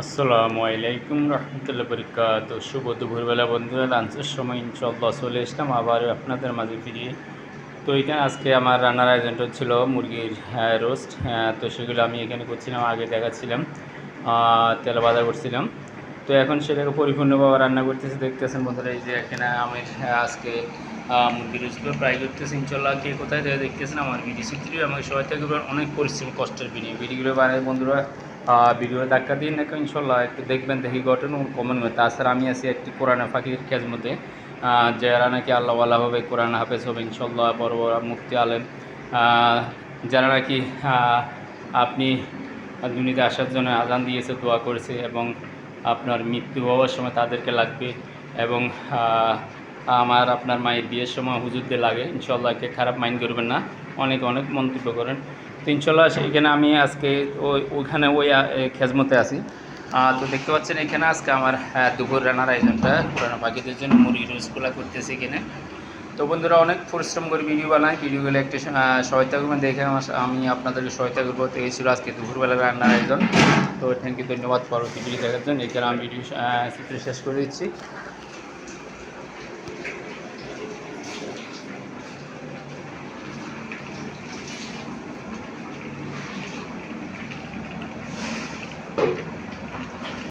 আসসালামু আলাইকুম রহমতুল্লাহ বরকাত। শুভ দুপুরবেলা বন্ধুরা, লাঞ্চের সময় ইনশাল্লাহ চলে আসলাম আবার আপনাদের মাঝে ফিরিয়ে। তো এখানে আজকে আমার রান্নার আয়োজন ছিল মুরগির রোস্ট। তো সেগুলো আমি এখানে করছিলাম, আগে দেখাচ্ছিলাম তেল বাদা করছিলাম। তো এখন সেটাকে পরিপূর্ণভাবে রান্না করতেছি, দেখতেছেন বন্ধুরা। এই যে এখানে আমি আজকে মুরগির রোস্টগুলো ফ্রাই করতেছি ইনশাল্লাহ। কে কোথায় থেকে দেখতেছেন আমার ভিডিও চিত্রী আমাকে সবাই থেকে অনেক পরিশ্রম কষ্টের ভিডিওগুলো বানাই বন্ধুরা। ভিডিও ধাক্কা দিন দেখো ইনশাল্লাহ, একটু দেখবেন দেখি ঘটনা কমন হয়। তাছাড়া আমি আছি একটি কোরআনে ফাঁকির খেজ মধ্যে, যারা নাকি আল্লাহওয়ালা হবে, কোরআন হাফেজ হবে ইনশাল্লাহ, বড় বড় মুফতি আলেম, যারা নাকি আপনি দুনিয়াতে আসার জন্য আজান দিয়েছে, দোয়া করেছে এবং আপনার মৃত্যু হওয়ার সময় তাদেরকে লাগবে এবং আমার আপনার মায়ের বিয়ের সময় হুজুরদের লাগে ইনশাল্লাহ। কে খারাপ মাইন্ড করবেন না, অনেক অনেক মন্তব্য করেন। তো ইনশাল্লাহ সেইখানে আমি আজকে ওইখানে ওই খেজমতে আছি। তো দেখতে পাচ্ছেন এখানে আজকে আমার দুপুর রান্নার আয়োজনটা পুরানো পাখিদের জন্য মুরগি রোজগুলো করতেছি এখানে। তো বন্ধুরা অনেক পরিশ্রম করে ভিডিও বানাই, ভিডিওগুলো একটু সহায়তা করবেন দেখে আমি আপনাদেরকে সহায়তা করবো। তো এই ছিল আজকে দুপুরবেলা রান্নার আয়োজন। তো থ্যাংক ইউ, ধন্যবাদ পরবর্তী ভিডিও দেখার জন্য। এখানে আমি ভিডিও চিত্র শেষ করে দিচ্ছি।